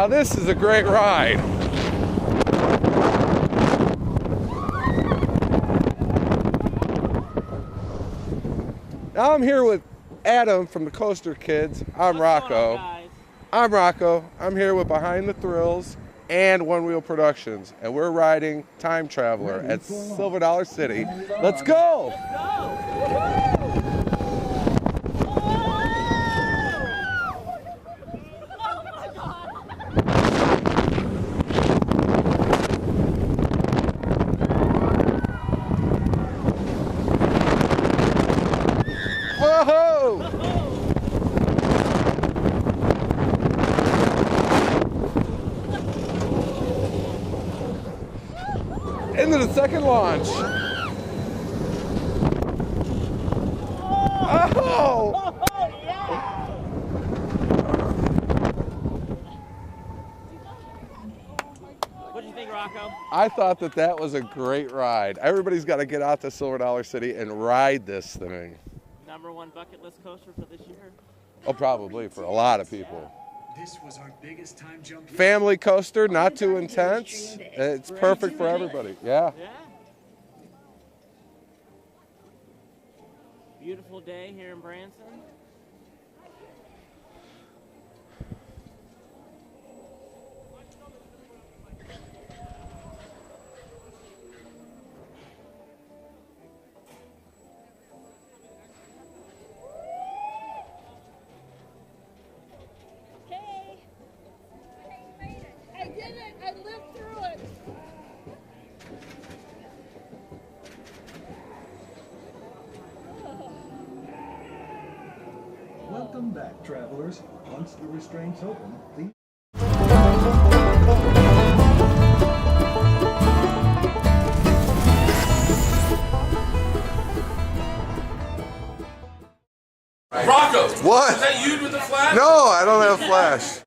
Now this is a great ride. Now I'm here with Adam from the Koaster Kids. I'm Rocco. I'm Rocco. I'm here with Behind the Thrills and One Wheel Productions, and we're riding Time Traveler at Silver Dollar City. Let's go! Whoa! Into the second launch. Oh! What do you think, Rocco? I thought that was a great ride. Everybody's got to get out to Silver Dollar City and ride this thing. #1 bucket list coaster for this year. Oh, probably for a lot of people. This was our biggest time jump. Family coaster, not too intense. It's perfect for everybody. Yeah. Yeah. Beautiful day here in Branson. I did it! I lived through it! Welcome back, travelers. Once the restraints open, please. Rocco! What? Is that you with the flash? No, I don't have flash.